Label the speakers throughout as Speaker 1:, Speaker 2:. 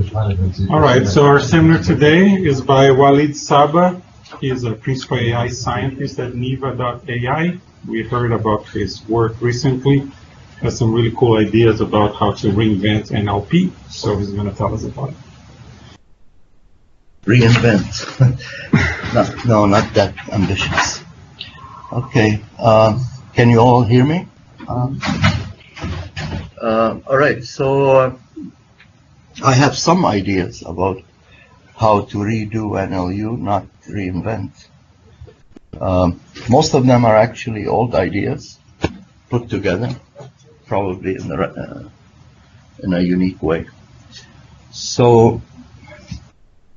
Speaker 1: All right, so our seminar today is by Walid Saba. He is a principal AI scientist at Niva.ai. We heard about his work recently. Has some really cool ideas about how to reinvent NLP, so he's going to tell us about it.
Speaker 2: Reinvent. No, not that ambitious. Okay, can you all hear me? All right, so I have some ideas about how to redo NLU, not reinvent. Most of them are actually old ideas put together, probably in a unique way. So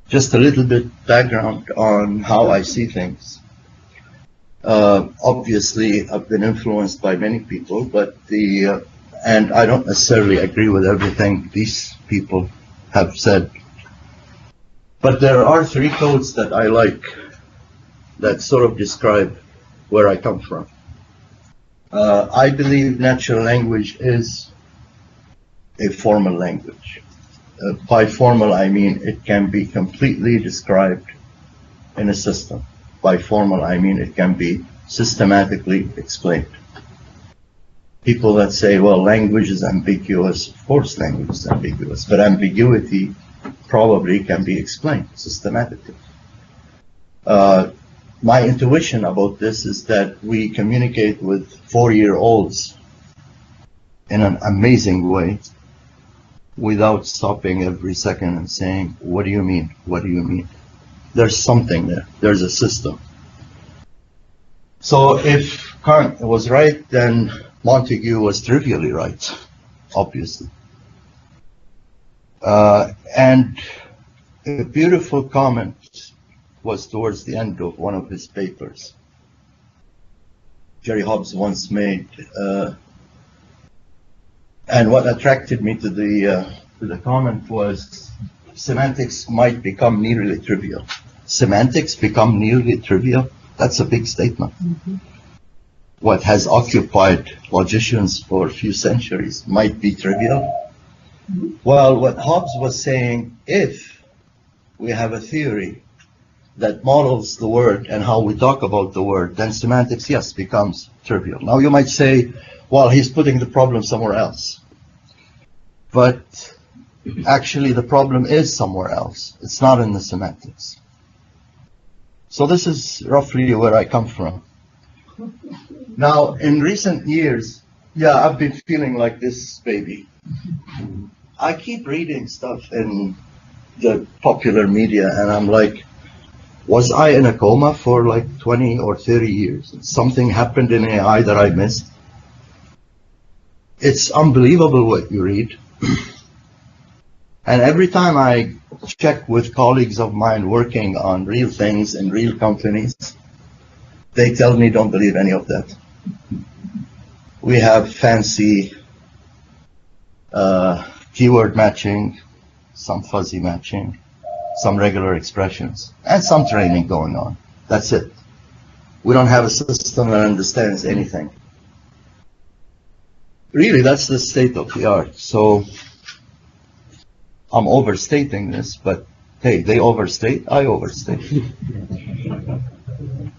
Speaker 2: just a little bit background on how I see things. Obviously, I've been influenced by many people, but and I don't necessarily agree with everything these people have said. But there are three codes that I like that sort of describe where I come from. I believe natural language is a formal language. By formal, I mean it can be completely described in a system. By formal, I mean it can be systematically explained. People that say, well, language is ambiguous, of course language is ambiguous, but ambiguity probably can be explained systematically. My intuition about this is that we communicate with 4-year-olds in an amazing way without stopping every second and saying, what do you mean? What do you mean? There's something there. There's a system. So if Kant was right, then Montague was trivially right, obviously. And a beautiful comment was towards the end of one of his papers. Jerry Hobbs once made, and what attracted me to the comment was semantics might become nearly trivial. Semantics become nearly trivial? That's a big statement. Mm-hmm. What has occupied logicians for a few centuries might be trivial. Mm-hmm. Well, what Hobbes was saying, if we have a theory that models the word and how we talk about the word, then semantics, yes, becomes trivial. Now you might say, well, he's putting the problem somewhere else. But actually the problem is somewhere else. It's not in the semantics. So this is roughly where I come from. Now, in recent years, yeah, I've been feeling like this baby. I keep reading stuff in the popular media, and I'm like, was I in a coma for like 20 or 30 years? Something happened in AI that I missed. It's unbelievable what you read. And every time I check with colleagues of mine working on real things in real companies, they tell me don't believe any of that. We have fancy keyword matching, some fuzzy matching, some regular expressions, and some training going on. That's it. We don't have a system that understands anything. Really, that's the state of the art. So I'm overstating this, but hey, they overstate, I overstate.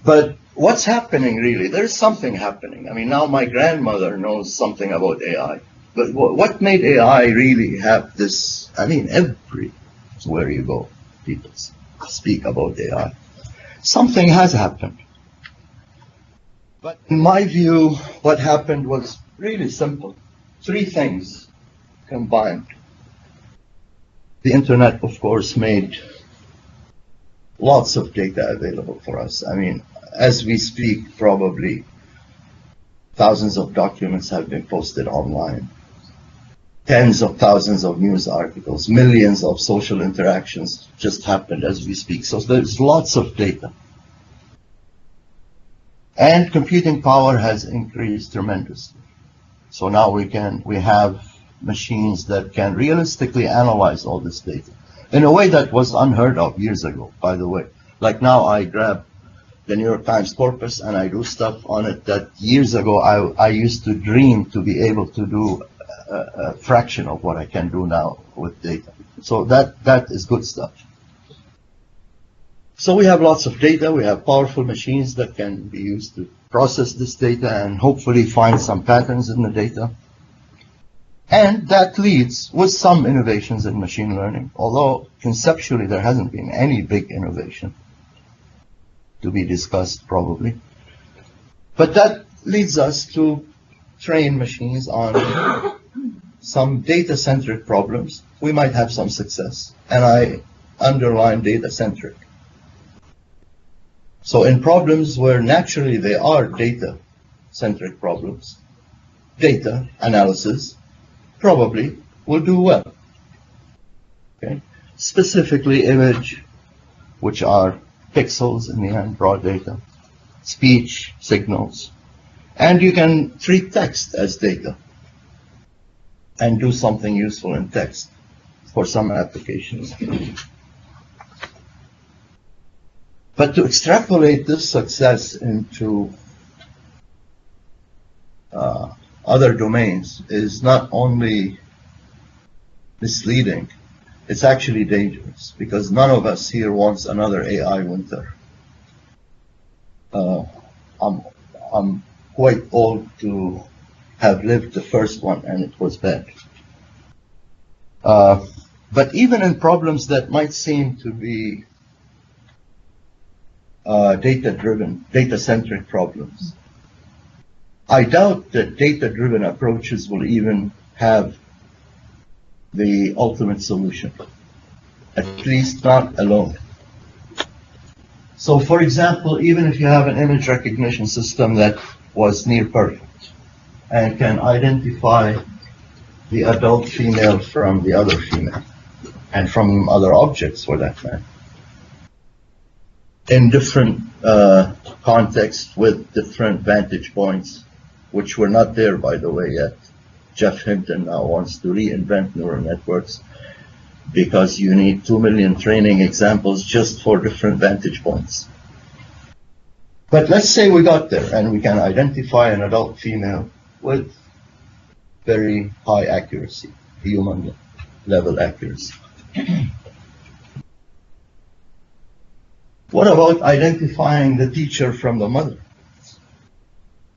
Speaker 2: But what's happening really? There's something happening. I mean, now my grandmother knows something about AI. But what made AI really have this? I mean, everywhere you go, people speak about AI. Something has happened. But in my view, what happened was really simple. 3 things combined. The internet, of course, made lots of data available for us. I mean, as we speak, probably thousands of documents have been posted online. Tens of thousands of news articles, millions of social interactions just happened as we speak. So there's lots of data. And computing power has increased tremendously. So now we have machines that can realistically analyze all this data in a way that was unheard of years ago, by the way. Like now I grab the New York Times corpus and I do stuff on it that years ago I used to dream to be able to do a fraction of what I can do now with data. So that is good stuff. So we have lots of data. We have powerful machines that can be used to process this data and hopefully find some patterns in the data. And that leads with some innovations in machine learning, although conceptually there hasn't been any big innovation to be discussed probably. But that leads us to train machines on some data-centric problems. We might have some success, and I underline data-centric. So in problems where naturally they are data-centric problems, data analysis probably will do well. Okay? Specifically image, which are pixels in the end, raw data, speech, signals, and you can treat text as data and do something useful in text for some applications. But to extrapolate this success into other domains is not only misleading, it's actually dangerous, because none of us here wants another AI winter. I'm quite old to have lived the first one, and it was bad. But even in problems that might seem to be data-driven, data-centric problems, I doubt that data-driven approaches will even have the ultimate solution, at least not alone. So for example, even if you have an image recognition system that was near perfect and can identify the adult female from the other female and from other objects for that matter, in different contexts with different vantage points, which were not there, by the way, yet. Jeff Hinton now wants to reinvent neural networks because you need 2 million training examples just for different vantage points. But let's say we got there and we can identify an adult female with very high accuracy, human level accuracy. What about identifying the teacher from the mother?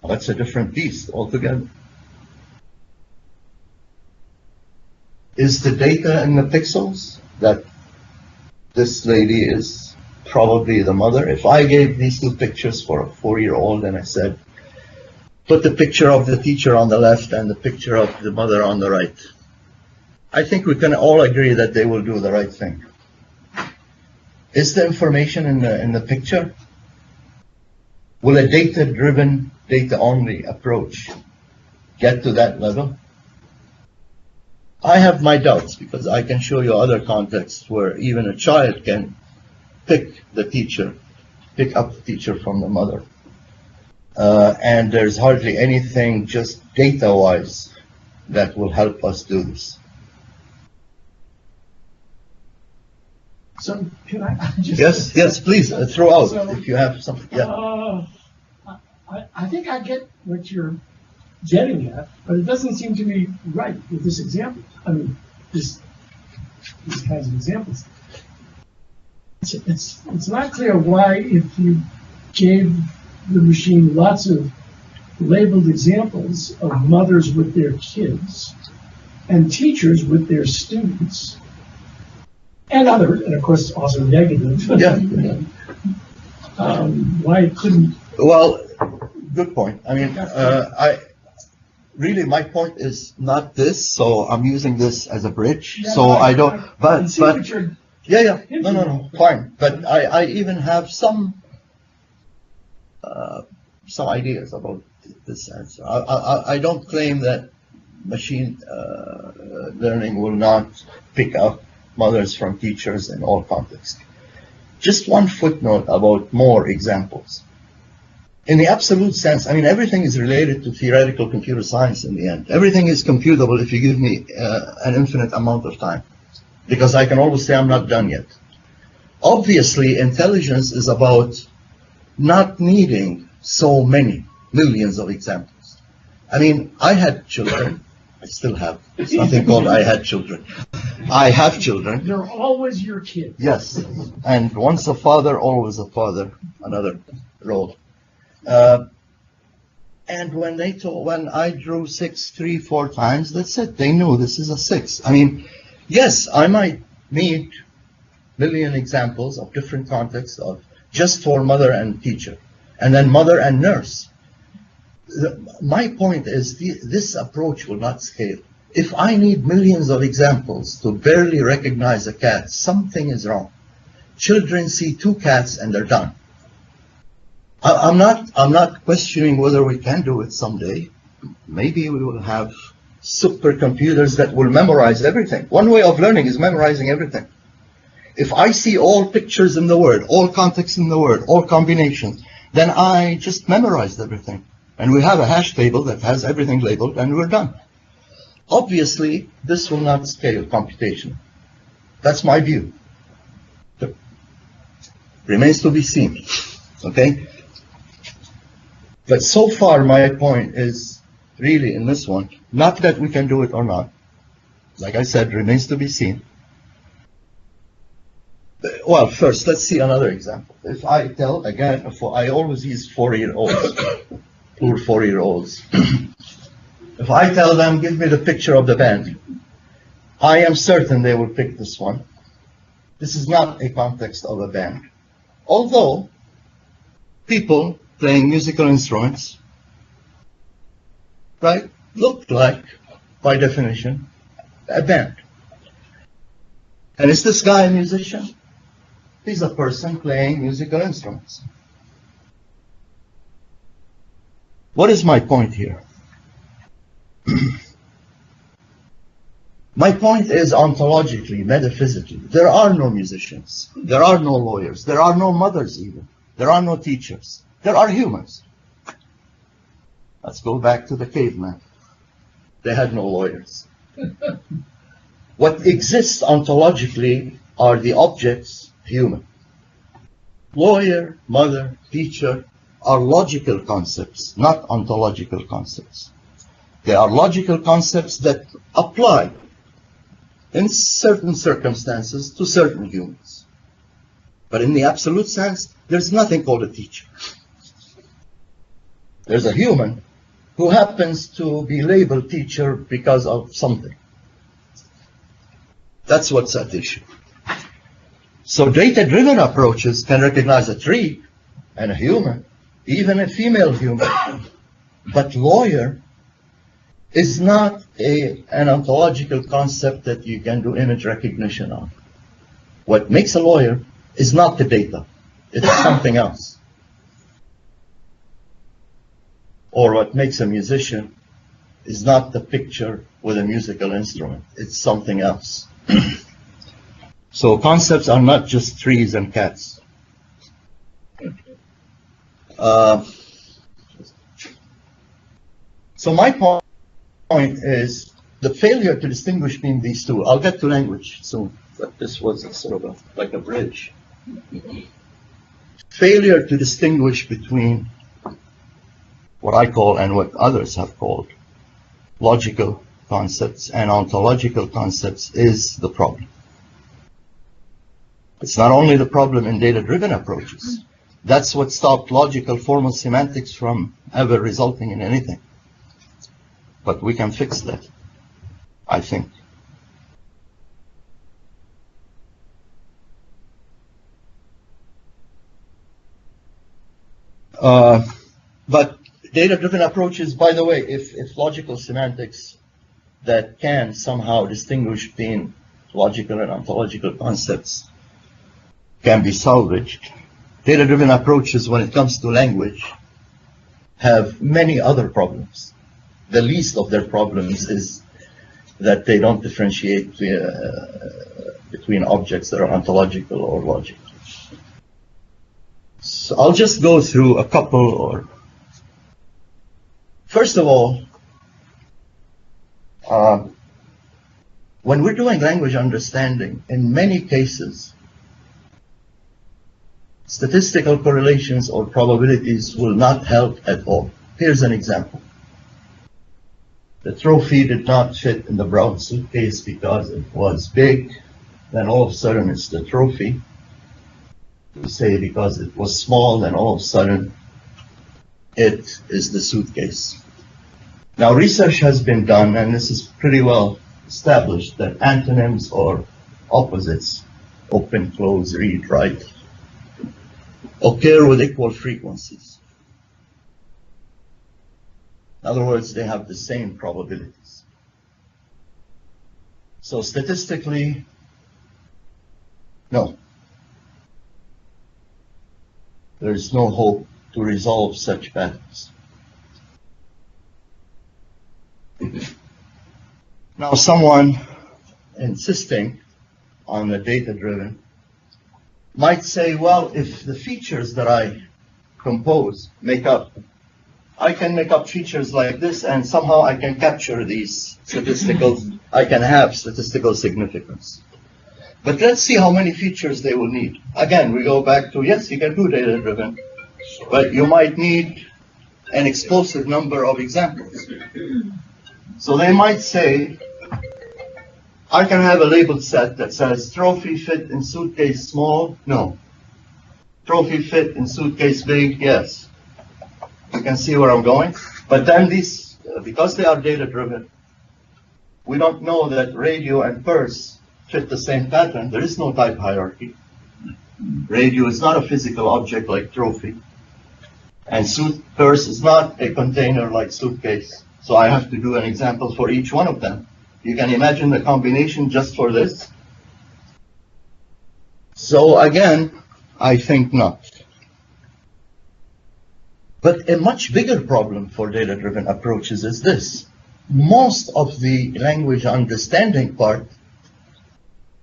Speaker 2: Well, that's a different beast altogether. Is the data in the pixels that this lady is probably the mother? If I gave these two pictures for a 4-year-old and I said, put the picture of the teacher on the left and the picture of the mother on the right, I think we can all agree that they will do the right thing. Is the information in the picture? Will a data-driven, data-only approach get to that level? I have my doubts, because I can show you other contexts where even a child can pick up the teacher from the mother. And there's hardly anything just data-wise that will help us do this.
Speaker 3: So can I just...
Speaker 2: Yes, please, throw out if you have something. Yeah.
Speaker 3: I think I get what you're getting at, but it doesn't seem to me right with this example. I mean, these kinds of examples. It's not clear why, if you gave the machine lots of labeled examples of mothers with their kids and teachers with their students, and of course also negative.
Speaker 2: Yeah.
Speaker 3: Why it couldn't?
Speaker 2: Well, good point. I mean, really my point is not this, so I'm using this as a bridge.
Speaker 3: Yeah,
Speaker 2: so I don't. But yeah. No. Fine. But I even have some ideas about this answer. I don't claim that machine learning will not pick up mothers from teachers in all contexts. Just one footnote about more examples. In the absolute sense, I mean, everything is related to theoretical computer science in the end. Everything is computable if you give me an infinite amount of time, because I can always say I'm not done yet. Obviously, intelligence is about not needing so many millions of examples. I mean, I had children I still have. It's nothing called I had children. I have children.
Speaker 3: They're always your kids.
Speaker 2: Yes. And once a father, always a father. Another role. And when I drew 6, 3, 4 times, that's it. They knew this is a 6. I mean, yes, I might need million examples of different contexts of just for mother and teacher, and then mother and nurse. My point is this approach will not scale. If I need millions of examples to barely recognize a cat, something is wrong. Children see 2 cats and they're done. I'm not questioning whether we can do it someday. Maybe we will have supercomputers that will memorize everything. One way of learning is memorizing everything. If I see all pictures in the word, all contexts in the word, all combinations, then I just memorized everything. And we have a hash table that has everything labeled, and we're done. Obviously, this will not scale computation. That's my view. Remains to be seen. Okay? But so far, my point is really in this one, not that we can do it or not. Like I said, remains to be seen. Well, first, let's see another example. If I tell, again, I always use 4-year-olds, poor 4-year-olds. If I tell them, give me the picture of the band, I am certain they will pick this one. This is not a context of a band. Although, people playing musical instruments, right, look like, by definition, a band. And is this guy a musician? He's a person playing musical instruments. What is my point here? My point is ontologically, metaphysically, there are no musicians, there are no lawyers, there are no mothers even, there are no teachers, there are humans. Let's go back to the caveman. They had no lawyers. What exists ontologically are the objects, human. Lawyer, mother, teacher are logical concepts, not ontological concepts. They are logical concepts that apply in certain circumstances to certain humans. But in the absolute sense, there's nothing called a teacher. There's a human who happens to be labeled teacher because of something. That's what's at issue. So data-driven approaches can recognize a tree and a human, even a female human. But lawyer is not an ontological concept that you can do image recognition on. What makes a lawyer is not the data. It's something else. Or what makes a musician is not the picture with a musical instrument. It's something else. So concepts are not just trees and cats. So my point is the failure to distinguish between these two. I'll get to language soon, but this was sort of like a bridge. Failure to distinguish between what I call and what others have called logical concepts and ontological concepts is the problem. It's not only the problem in data-driven approaches. That's what stopped logical formal semantics from ever resulting in anything. But we can fix that, I think. But data-driven approaches, by the way, if logical semantics that can somehow distinguish between logical and ontological concepts can be salvaged, data-driven approaches, when it comes to language, have many other problems. The least of their problems is that they don't differentiate between objects that are ontological or logical. So I'll just go through a couple. First of all, when we're doing language understanding, in many cases, statistical correlations or probabilities will not help at all. Here's an example. the trophy did not fit in the brown suitcase because it was big, then all of a sudden it's the trophy. You say because it was small, then all of a sudden it is the suitcase. Now research has been done, and this is pretty well established, that antonyms or opposites, open, close, read, write, occur with equal frequencies. In other words, they have the same probabilities. So statistically, no. There is no hope to resolve such patterns. Now, someone insisting on the data-driven might say, well, if the features that I compose make up, I can make up features like this, and somehow I can capture these statistical, I can have statistical significance. But let's see how many features they will need. Again, we go back to, yes, you can do data-driven, but you might need an explosive number of examples. So they might say, I can have a labeled set that says trophy fit in suitcase small, no. Trophy fit in suitcase big, yes. You can see where I'm going. But then these, because they are data-driven, we don't know that radio and purse fit the same pattern. There is no type hierarchy. Radio is not a physical object like trophy. And purse is not a container like suitcase. So I have to do an example for each one of them. You can imagine the combination just for this. So again, I think not. But a much bigger problem for data-driven approaches is this. Most of the language understanding part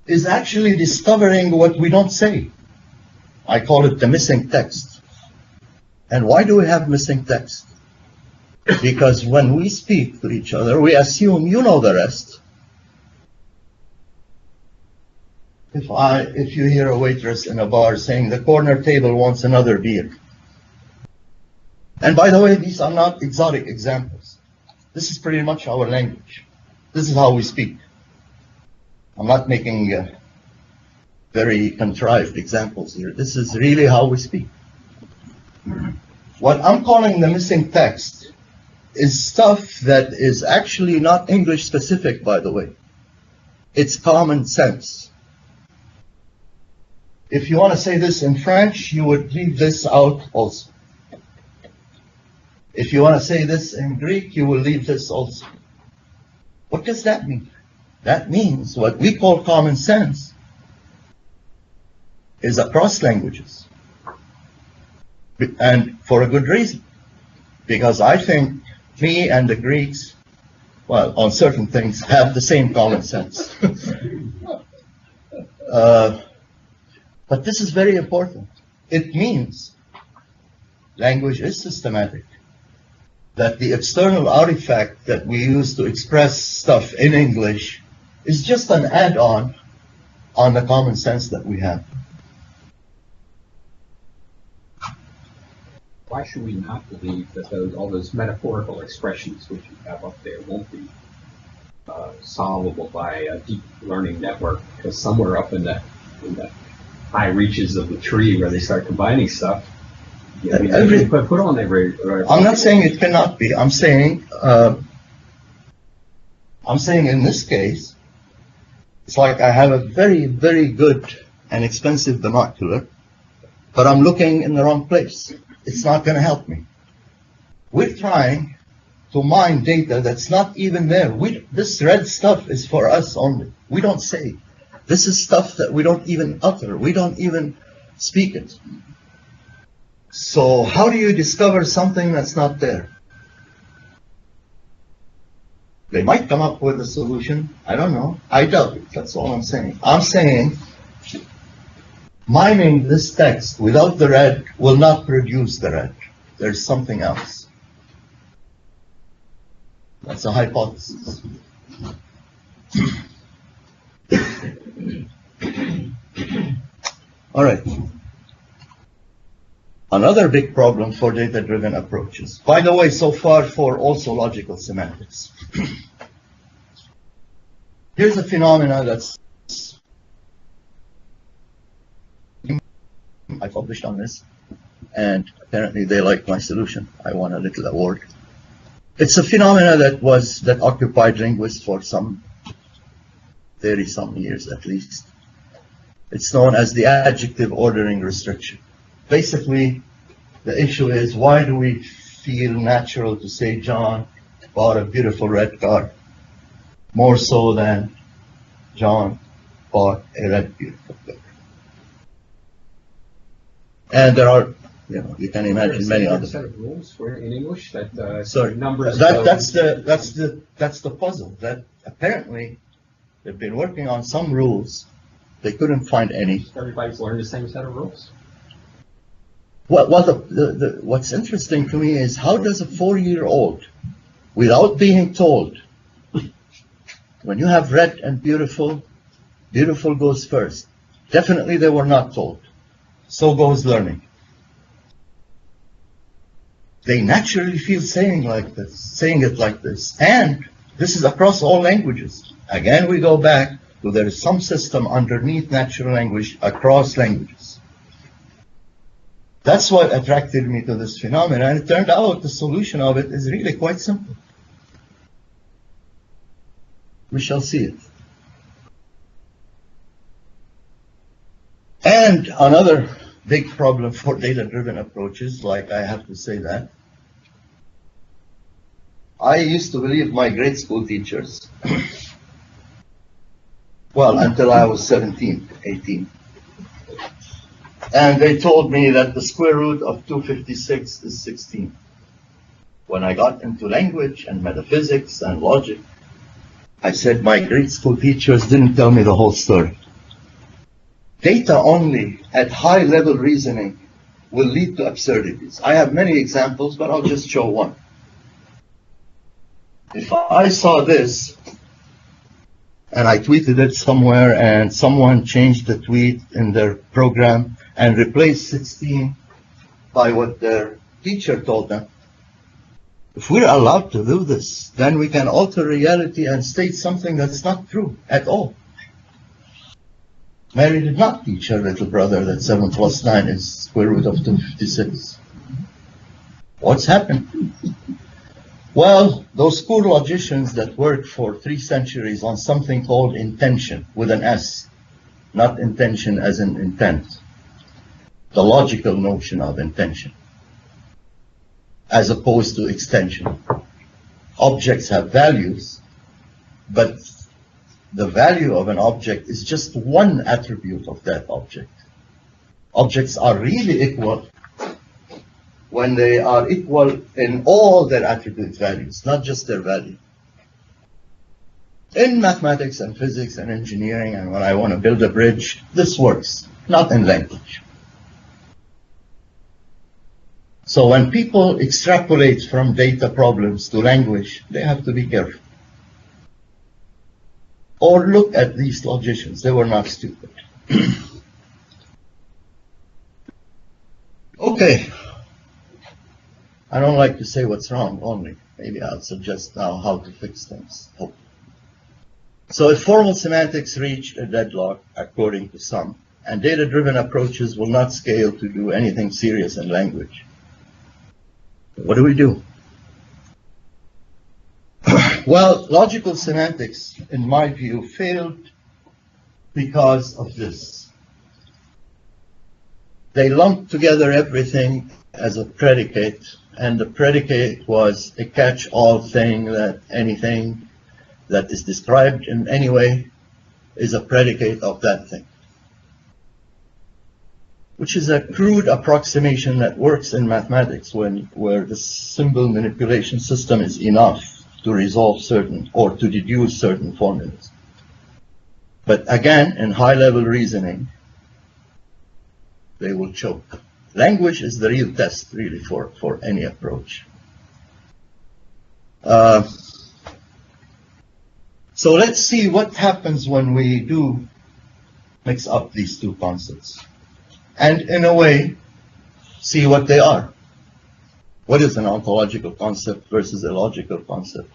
Speaker 2: is actually discovering what we don't say. I call it the missing text. And why do we have missing text? Because when we speak to each other, we assume you know the rest. If you hear a waitress in a bar saying the corner table wants another beer. And by the way, these are not exotic examples. This is pretty much our language. This is how we speak. I'm not making very contrived examples here. This is really how we speak. What I'm calling the missing text is stuff that is actually not English specific, by the way. It's common sense. If you want to say this in French, you would leave this out also. If you want to say this in Greek, you will leave this also. What does that mean? That means what we call common sense is across languages. And for a good reason. Because I think me and the Greeks, well, on certain things, have the same common sense. But this is very important. It means language is systematic. That the external artifact that we use to express stuff in English is just an add-on on the common sense that we have.
Speaker 4: Why should we not believe that all those metaphorical expressions which you have up there won't be solvable by a deep learning network? Because somewhere up in the high reaches of the tree where they start combining stuff, put on that.
Speaker 2: I'm not saying it cannot be. I'm saying in this case, it's like I have a very, very good and expensive binocular, but I'm looking in the wrong place. It's not going to help me. We're trying to mine data that's not even there. This red stuff is for us only. We don't say. This is stuff that we don't even utter. We don't even speak it. So how do you discover something that's not there? They might come up with a solution. I don't know. I doubt it. That's all I'm saying. I'm saying mining this text without the red will not produce the red. There's something else. That's a hypothesis. All right. Another big problem for data-driven approaches. By the way, so far for also logical semantics. Here's a phenomena that's I published on this, and apparently they like my solution. I won a little award. It's a phenomena that occupied linguists for some 30-some years at least. It's known as the adjective ordering restriction. Basically, the issue is, why do we feel natural to say John bought a beautiful red car more so than John bought a red beautiful car? And there are, you can imagine many others.
Speaker 4: Set of rules where in English that
Speaker 2: Sorry,
Speaker 4: numbers.
Speaker 2: that's the puzzle. That apparently they've been working on some rules. They couldn't find any.
Speaker 4: Everybody's learned the same set of rules.
Speaker 2: Well, what's interesting to me is, how does a 4-year-old, without being told, when you have red and beautiful, beautiful goes first. Definitely they were not told. So goes learning. They naturally feel saying it like this. And this is across all languages. Again, we go back to there is some system underneath natural language across languages. That's what attracted me to this phenomenon. And it turned out the solution of it is really quite simple. We shall see it. And another big problem for data-driven approaches, like I have to say that, I used to believe my grade school teachers, well, until I was 17, 18. And they told me that the square root of 256 is 16. When I got into language and metaphysics and logic, I said my grade school teachers didn't tell me the whole story. Data only at high level reasoning will lead to absurdities. I have many examples, but I'll just show one. If I saw this and I tweeted it somewhere and someone changed the tweet in their program and replaced 16 by what their teacher told them, if we're allowed to do this, then we can alter reality and state something that's not true at all. Mary did not teach her little brother that 7 plus 9 is square root of 256. What's happened? Well, those school logicians that worked for 3 centuries on something called intention, with an S, not intention as in intent, the logical notion of intention, as opposed to extension. Objects have values, but the value of an object is just one attribute of that object. Objects are really equal when they are equal in all their attribute values, not just their value. In mathematics and physics and engineering, and when I want to build a bridge, this works, not in language. So when people extrapolate from data problems to language, they have to be careful. Or look at these logicians, they were not stupid. Okay. I don't like to say what's wrong only. Maybe I'll suggest now how to fix things. So if formal semantics reach a deadlock, according to some, and data-driven approaches will not scale to do anything serious in language, what do we do? Well, logical semantics, in my view, failed because of this. They lumped together everything as a predicate, and the predicate was a catch-all thing that anything that is described in any way is a predicate of that thing, which is a crude approximation that works in mathematics where the symbol manipulation system is enough to resolve certain or to deduce certain formulas. But again, in high-level reasoning, they will choke. Language is the real test, really, for any approach. So let's see what happens when we do mix up these two concepts. And in a way, see what they are. What is an ontological concept versus a logical concept?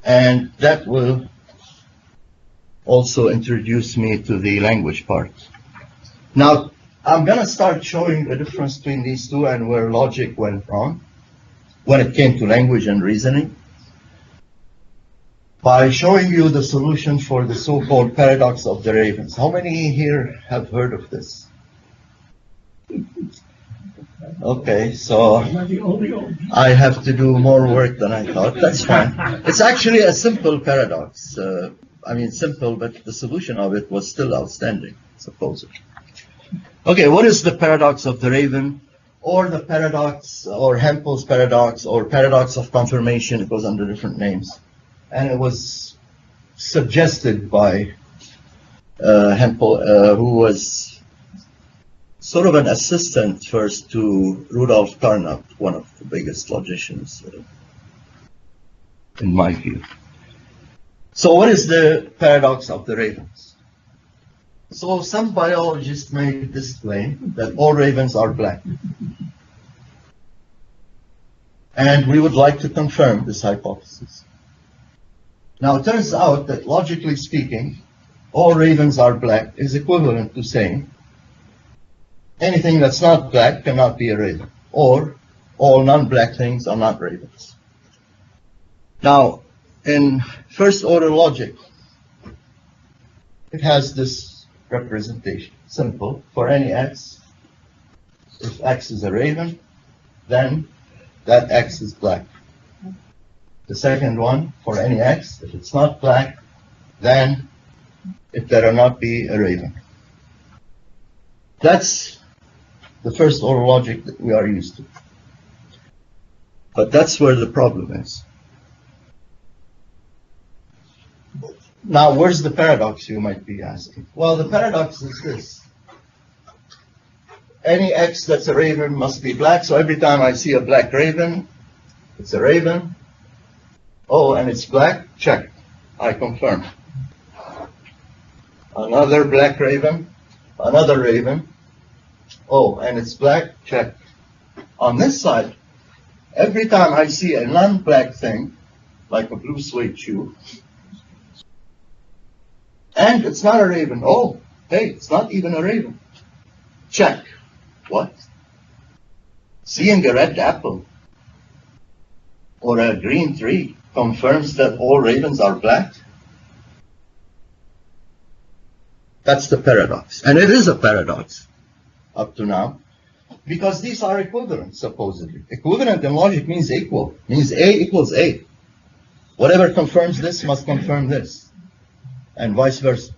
Speaker 2: And that will also introduce me to the language part. Now, I'm going to start showing the difference between these two and where logic went wrong when it came to language and reasoning by showing you the solution for the so-called paradox of the ravens. How many here have heard of this? Okay, so I have to do more work than I thought. That's fine. It's actually a simple paradox. I mean, simple, but the solution of it was still outstanding, supposedly. Okay, what is the paradox of the raven, or the paradox, or Hempel's paradox, or paradox of confirmation? It goes under different names. And it was suggested by Hempel, who was sort of an assistant first to Rudolf Carnap, one of the biggest logicians, in my view. So what is the paradox of the ravens? So some biologists made this claim that all ravens are black. And we would like to confirm this hypothesis. Now it turns out that logically speaking, all ravens are black is equivalent to saying anything that's not black cannot be a raven, or all non-black things are not ravens. Now, in first order logic, it has this representation. Simple. For any x, if x is a raven, then that x is black. The second one, for any x, if it's not black, then it better not be a raven. That's the first order logic that we are used to. But that's where the problem is. Now, where's the paradox, you might be asking? Well, the paradox is this. Any x that's a raven must be black, so every time I see a black raven, it's a raven. Oh, and it's black, check. I confirm. Another black raven, another raven. Oh, and it's black, check. On this side, every time I see a non-black thing, like a blue suede shoe, and it's not a raven. Oh, hey, it's not even a raven. Check. What? Seeing a red apple or a green tree confirms that all ravens are black? That's the paradox. And it is a paradox up to now, because these are equivalent, supposedly. Equivalent in logic means equal, means A equals A. Whatever confirms this must confirm this, and vice versa.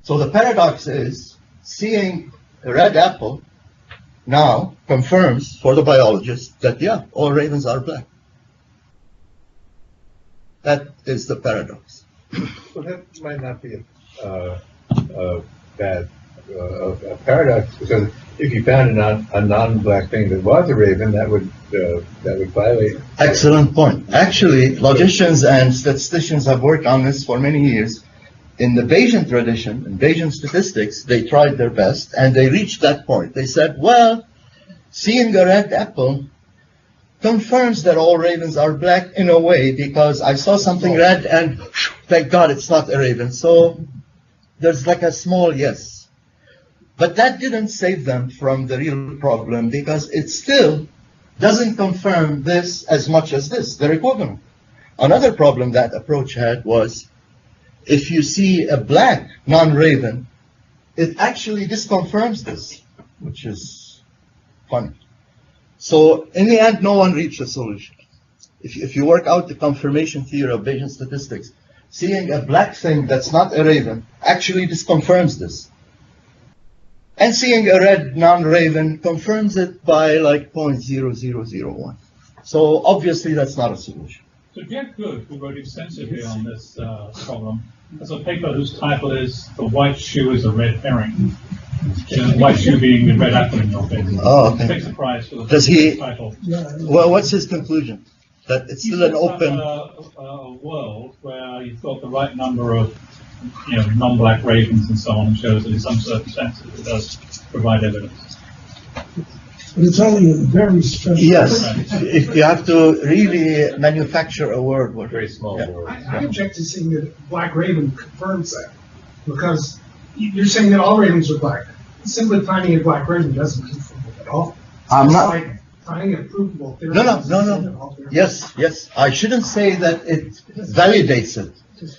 Speaker 2: So the paradox is, seeing a red apple now confirms for the biologist that, yeah, all ravens are black. That is the paradox.
Speaker 5: Well, that might not be a bad paradox, because if you found a non-black thing that was a raven, that would violate.
Speaker 2: Excellent point. Actually, logicians and statisticians have worked on this for many years. In the Bayesian tradition, in Bayesian statistics, they tried their best, and they reached that point. They said, well, seeing a red apple confirms that all ravens are black in a way, because I saw something red and thank God it's not a raven. So there's like a small yes. But that didn't save them from the real problem, because it still doesn't confirm this as much as this. They're equivalent. Another problem that approach had was, if you see a black non-raven, it actually disconfirms this, which is funny. So in the end, no one reached a solution. If you work out the confirmation theory of Bayesian statistics, seeing a black thing that's not a raven actually disconfirms this. And seeing a red non-raven confirms it by like 0.0001. So obviously that's not a solution.
Speaker 6: So Jack Good, who wrote extensively on this problem, has a paper whose title is "The White Shoe is a Red Herring." The white shoe being the red apple in your case.
Speaker 2: Oh, okay.
Speaker 6: Takes a prize for the
Speaker 2: Does he?
Speaker 6: title.
Speaker 2: Well, what's his conclusion? That it's still an open.
Speaker 6: A world where you've got the right number of non-black ravens and so on, and shows that in some circumstances it does provide evidence.
Speaker 3: But it's only a very special.
Speaker 2: Yes, if you have to really manufacture a word.
Speaker 5: Very small
Speaker 2: Yeah.
Speaker 5: words.
Speaker 7: I object to saying that black raven confirms that, because you're saying that all ravens are black. Simply finding a black raven doesn't confirm it at all.
Speaker 2: I'm
Speaker 7: It's
Speaker 2: not-
Speaker 7: like finding a provable theory.
Speaker 2: No. Yes. I shouldn't say that it validates it.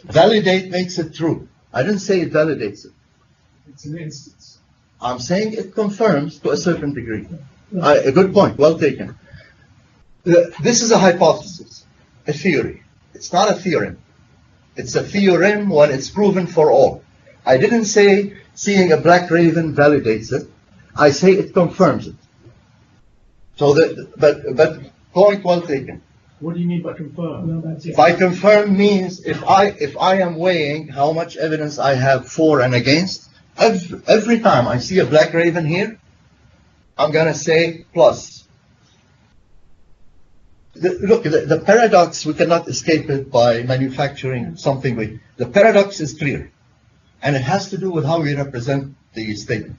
Speaker 2: Validate makes it true. I didn't say it validates it.
Speaker 7: It's an instance.
Speaker 2: I'm saying it confirms to a certain degree. A good point, well taken. This is a hypothesis, a theory. It's not a theorem. It's a theorem when it's proven for all. I didn't say seeing a black raven validates it. I say it confirms it. So but point well taken.
Speaker 3: What do you mean by confirm? No, that's it.
Speaker 2: By confirm means if I am weighing how much evidence I have for and against, every time I see a black raven here, I'm going to say plus. Look, the paradox, we cannot escape it by manufacturing something. The paradox is clear, and it has to do with how we represent the statement.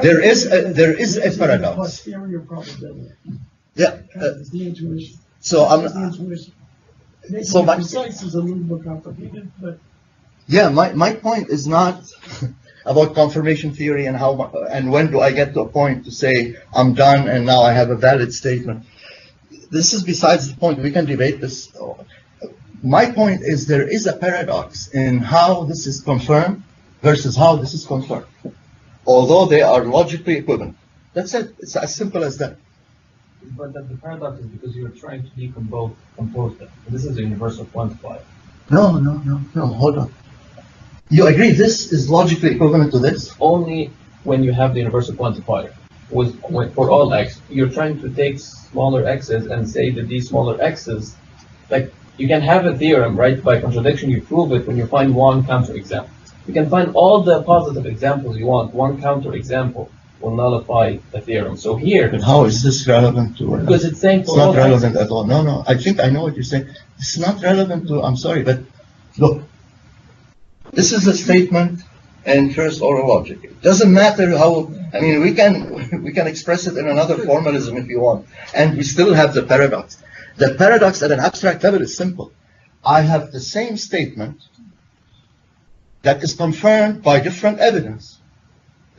Speaker 2: There is a paradox.
Speaker 3: Posterior probability.
Speaker 2: Yeah.
Speaker 3: It's the intuition.
Speaker 2: So
Speaker 3: It's the intuition. Making
Speaker 2: so
Speaker 3: it
Speaker 2: my-
Speaker 3: precise is a little more complicated, but
Speaker 2: Yeah, my point is not about confirmation theory and and when do I get to a point to say I'm done and now I have a valid statement. This is besides the point. We can debate this. My point is there is a paradox in how this is confirmed versus how this is confirmed, although they are logically equivalent. That's it. It's as simple as that.
Speaker 8: But the paradox is because you're trying to compose them. And this is a universal quantifier.
Speaker 2: No, hold on. You agree this is logically equivalent to this?
Speaker 8: Only when you have the universal quantifier. For all x, you're trying to take smaller x's and say that these smaller x's, like you can have a theorem, right? By contradiction, you prove it when you find one counterexample. You can find all the positive examples you want. One counterexample will nullify the theorem. So here,
Speaker 2: But how is this relevant to?
Speaker 8: because it's saying
Speaker 2: It's
Speaker 8: for
Speaker 2: not
Speaker 8: all
Speaker 2: relevant
Speaker 8: x's.
Speaker 2: at all. No. I think I know what you're saying. It's not relevant to. I'm sorry, but look, this is a statement in first order logic. It doesn't matter how. I mean, we can express it in another formalism if you want, and we still have the paradox. The paradox at an abstract level is simple. I have the same statement that is confirmed by different evidence.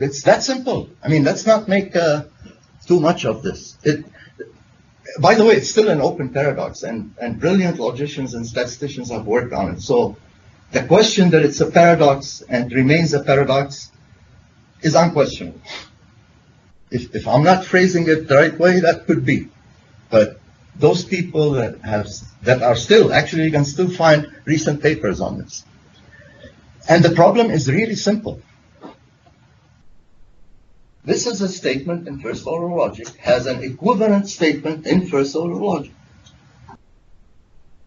Speaker 2: It's that simple. I mean, let's not make too much of this. By the way, it's still an open paradox, and brilliant logicians and statisticians have worked on it. So the question that it's a paradox and remains a paradox is unquestionable. If I'm not phrasing it the right way, that could be. But those people that are still, actually you can still find recent papers on this. And the problem is really simple. This is a statement in first order logic, has an equivalent statement in first order logic.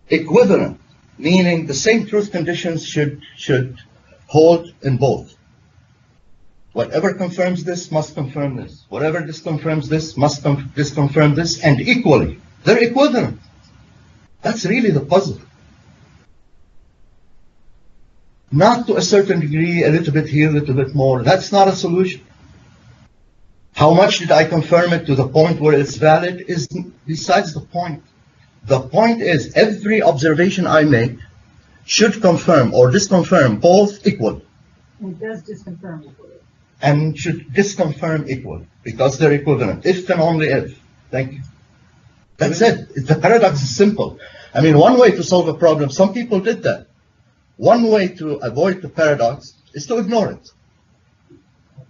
Speaker 2: Equivalent, meaning the same truth conditions should hold in both. Whatever confirms this must confirm this. Whatever disconfirms this must disconfirm this, and equally. They're equivalent. That's really the puzzle. Not to a certain degree, a little bit here, a little bit more. That's not a solution. How much did I confirm it to the point where it's valid is besides the point. The point is every observation I make should confirm or disconfirm both equal.
Speaker 9: It does disconfirm equally.
Speaker 2: And should disconfirm equal because they're equivalent. If and only if. Thank you. That's it. The paradox is simple. I mean, one way to solve a problem, some people did that. One way to avoid the paradox is to ignore it.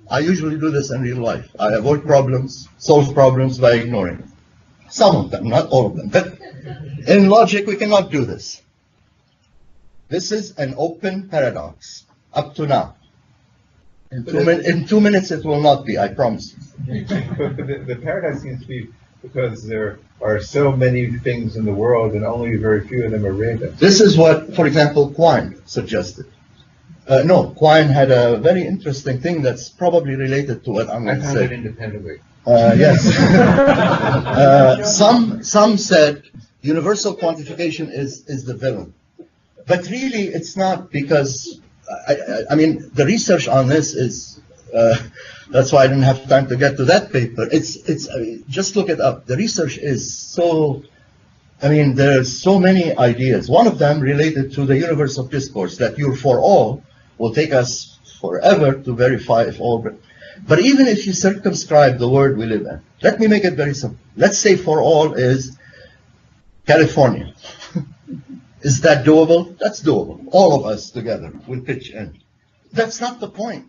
Speaker 2: I usually do this in real life. I avoid problems, solve problems by ignoring it. Some of them, not all of them. But in logic, we cannot do this. This is an open paradox up to now. In 2 minutes, it will not be, I promise you.
Speaker 5: But the paradox seems to be because there are so many things in the world and only very few of them are ravens.
Speaker 2: This is what, for example, Quine suggested. No, Quine had a very interesting thing that's probably related to what I'm going
Speaker 5: I
Speaker 2: to
Speaker 5: found it
Speaker 2: say.
Speaker 5: independently.
Speaker 2: Yes. Some said universal quantification is the villain. But really, it's not, because, I mean, the research on this is, that's why I didn't have time to get to that paper. I mean, just look it up. The research is so, I mean, there's so many ideas. One of them related to the universe of discourse, that your for all will take us forever to verify if all, but even if you circumscribe the world we live in, let me make it very simple. Let's say for all is California. Is that doable? That's doable. All of us together will pitch in. That's not the point.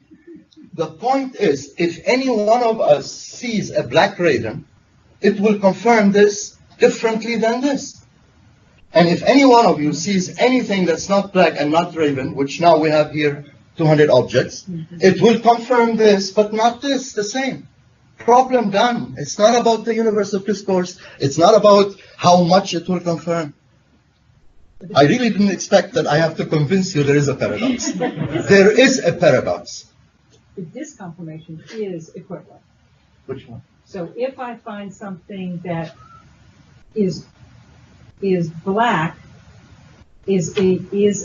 Speaker 2: The point is, if any one of us sees a black raven, it will confirm this differently than this. And if any one of you sees anything that's not black and not raven, which now we have here 200 objects, it will confirm this, but not this, the same. Problem done. It's not about the universe of discourse. It's not about how much it will confirm. I really didn't expect that I have to convince you there is a paradox. There is a paradox.
Speaker 9: The disconfirmation is equivalent.
Speaker 2: Which one?
Speaker 9: So if I find something that is black, is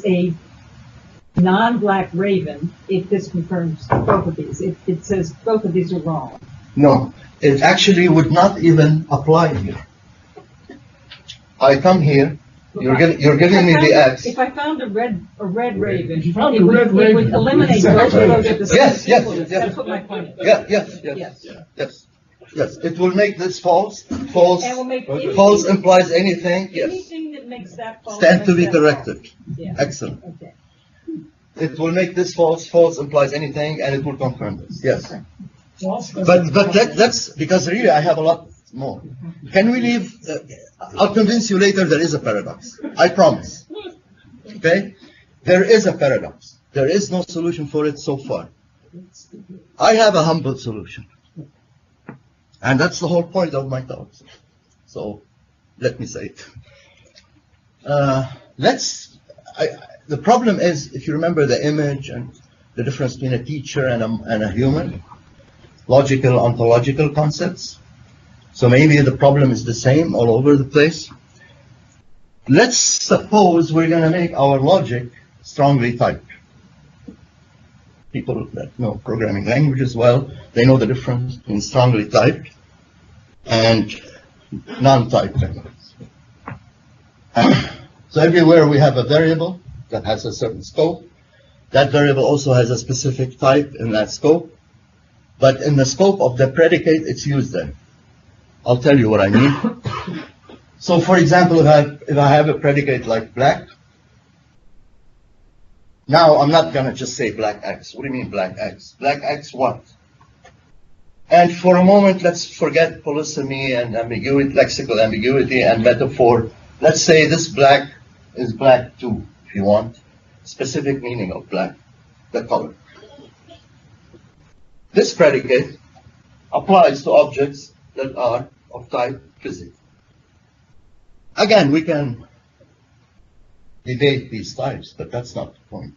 Speaker 9: a non-black raven, it disconfirms both of these. It says both of these are wrong.
Speaker 2: No, it actually would not even apply here. I come here, you're giving me the X.
Speaker 9: If I found a red raven,
Speaker 3: If you found
Speaker 9: it
Speaker 3: a
Speaker 9: would,
Speaker 3: red
Speaker 9: it
Speaker 3: raven,
Speaker 9: would eliminate both of those at the same
Speaker 2: Yes, yes,
Speaker 9: sequence.
Speaker 2: yes.
Speaker 9: That's what my point is.
Speaker 2: Yes. It will make this false. False.
Speaker 9: And will make anything-
Speaker 2: False implies anything. Yes.
Speaker 9: Anything that makes that false.
Speaker 2: Stand to
Speaker 9: makes
Speaker 2: be
Speaker 9: that
Speaker 2: corrected.
Speaker 9: false. Yeah.
Speaker 2: Excellent.
Speaker 9: Okay.
Speaker 2: It will make this false. False implies anything, and it will confirm this. Yes.
Speaker 3: False
Speaker 2: But
Speaker 3: doesn't-
Speaker 2: that's because really I have a lot more. Can we leave? I'll convince you later there is a paradox. I promise. Okay? There is a paradox. There is no solution for it so far. I have a humble solution. And that's the whole point of my talks. So let me say it. The problem is, if you remember the image and the difference between a teacher and a human, logical, ontological concepts. So maybe the problem is the same all over the place. Let's suppose we're going to make our logic strongly typed. People that know programming languages well, they know the difference between strongly typed and non-typed languages. So everywhere we have a variable that has a certain scope. That variable also has a specific type in that scope. But in the scope of the predicate, it's used there. I'll tell you what I mean. So for example, if I have a predicate like black, now I'm not going to just say black X. What do you mean black X? Black X what? And for a moment, let's forget polysemy and ambiguity, lexical ambiguity and metaphor. Let's say this black is black too, if you want. Specific meaning of black, the color. This predicate applies to objects that are of type physics. Again, we can debate these types, but that's not the point.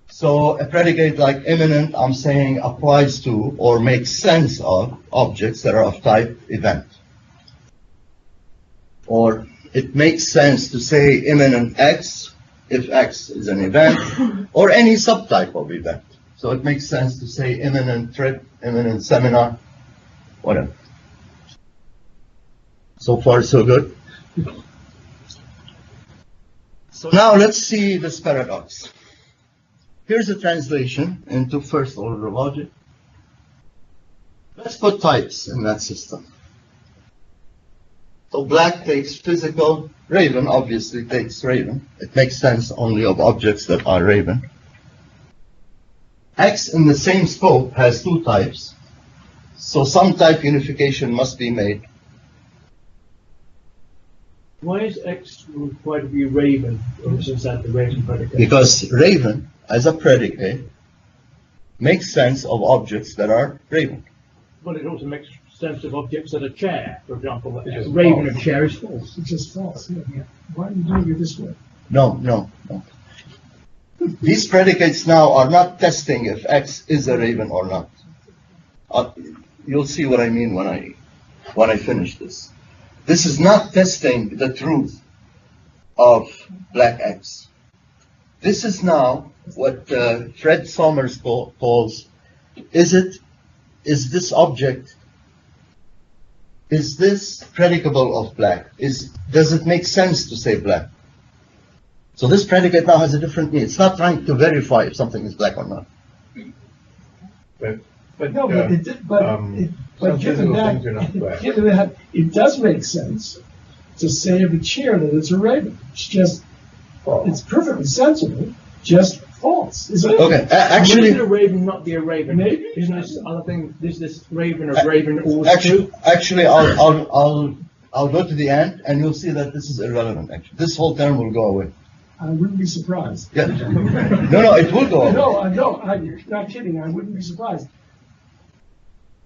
Speaker 2: So a predicate like imminent, I'm saying, applies to or makes sense of objects that are of type event. Or it makes sense to say imminent X if X is an event, or any subtype of event. So it makes sense to say imminent trip, imminent seminar, whatever. So far, so good. So now let's see this paradox. Here's a translation into first order logic. Let's put types in that system. So black takes physical, raven obviously takes raven. It makes sense only of objects that are raven. X in the same scope has two types. So some type unification must be made.
Speaker 10: Why is X required to be raven, for instance, at the raven predicate?
Speaker 2: Because raven, as a predicate, makes sense of objects that are raven.
Speaker 10: Well, it also makes sense of objects that are chair, for example.
Speaker 5: Which is
Speaker 10: Raven
Speaker 5: false.
Speaker 10: and chair is false.
Speaker 3: It's just false. Yeah. Why are you doing it this way?
Speaker 2: No. These predicates now are not testing if X is a raven or not. You'll see what I mean when I finish this. This is not testing the truth of black X. This is now what Fred Sommers calls, is this object, is this predicable of black? Does it make sense to say black? So this predicate now has a different meaning. It's not trying to verify if something is black or not.
Speaker 5: But
Speaker 3: No, but given
Speaker 5: physical things are not
Speaker 3: that,
Speaker 5: black.
Speaker 3: given that, it does make sense to say of a chair that it's a raven. It's perfectly sensible, just false, isn't it?
Speaker 2: Okay,
Speaker 10: Actually,
Speaker 2: actually,
Speaker 10: a raven not be a raven?
Speaker 3: Maybe.
Speaker 10: Isn't this other thing? This raven or raven always true?
Speaker 2: actually, I'll go to the end, and you'll see that this is irrelevant. Actually, this whole term will go away.
Speaker 3: I wouldn't be surprised.
Speaker 2: Yeah. No, it will go away.
Speaker 3: No, I'm not kidding. I wouldn't be surprised.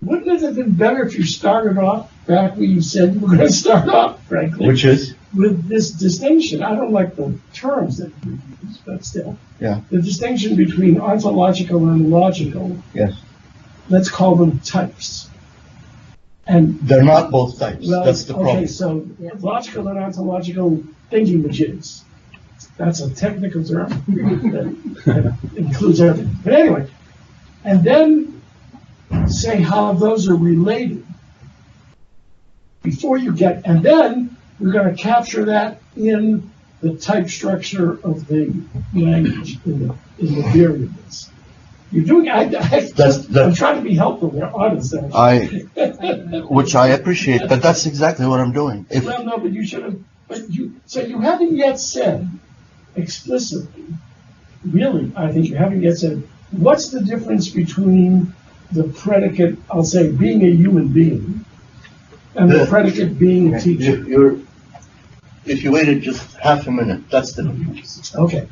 Speaker 3: Wouldn't it have been better if you started off back where you said you were going to start off, frankly?
Speaker 2: Which is?
Speaker 3: With this distinction. I don't like the terms that you use, but still.
Speaker 2: Yeah.
Speaker 3: The distinction between ontological and logical.
Speaker 2: Yes.
Speaker 3: Let's call them types. And
Speaker 2: They're not both types.
Speaker 3: well,
Speaker 2: That's the problem.
Speaker 3: okay, so logical and ontological thingy-majigs. That's a technical term that includes everything. But anyway, and then say how those are related before you get, and then we're going to capture that in the type structure of the language, in the variables. You're doing, I'm trying to be helpful there, honest.
Speaker 2: Which I appreciate, but that's exactly what I'm doing.
Speaker 3: Well, no, but you should have, so you haven't yet said explicitly, really, I think you haven't yet said, what's the difference between the predicate, I'll say, being a human being, and the predicate being a teacher?
Speaker 2: If you waited just half a minute, that's the difference.
Speaker 3: Okay.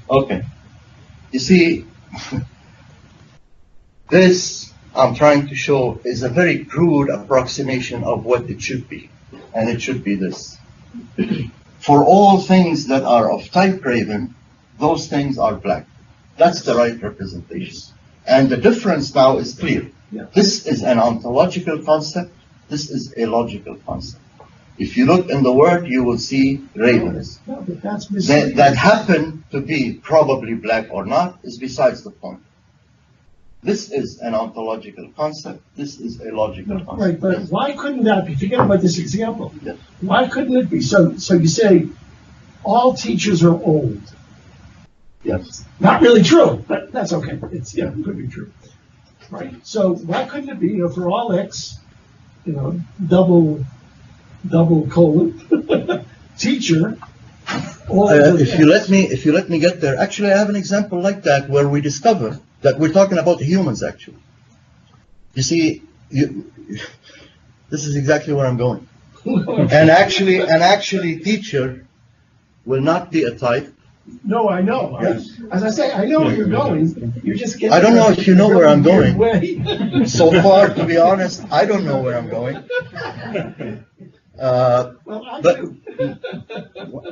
Speaker 2: Okay. You see, this I'm trying to show is a very crude approximation of what it should be. And it should be this. For all things that are of type raven, those things are black. That's the right representation. And the difference now is clear. This is an ontological concept. This is a logical concept. If you look in the word, you will see ravens.
Speaker 3: No, but that's
Speaker 2: That happen to be probably black or not is besides the point. This is an ontological concept. This is a logical concept.
Speaker 3: Right, but why couldn't that be? Forget about this example.
Speaker 2: Yes.
Speaker 3: Why couldn't it be? So you say all teachers are old.
Speaker 2: Yes.
Speaker 3: Not really true, but that's okay. It could be true. Right. So why couldn't it be, for all X, double colon, teacher.
Speaker 2: If you let me get there, actually I have an example like that where we discover that we're talking about humans actually. You see, this is exactly where I'm going. And actually teacher will not be a type.
Speaker 3: No, I know.
Speaker 2: Yes.
Speaker 3: As I say, I know where you're going. You're just getting.
Speaker 2: I don't know if you know where I'm going.
Speaker 3: Way.
Speaker 2: So far, to be honest, I don't know where I'm going.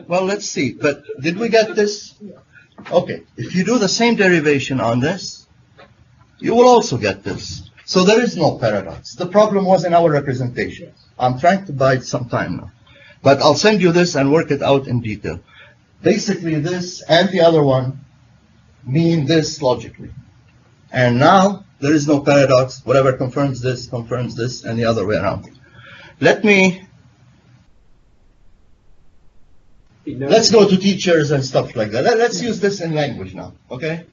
Speaker 2: Well, let's see. But did we get this? Okay. If you do the same derivation on this, you will also get this. So there is no paradox. The problem was in our representation. I'm trying to bide some time now. But I'll send you this and work it out in detail. Basically, this and the other one mean this logically. And now there is no paradox. Whatever confirms this, and the other way around. Let's go to teachers and stuff like that. Let's use this in language now, okay?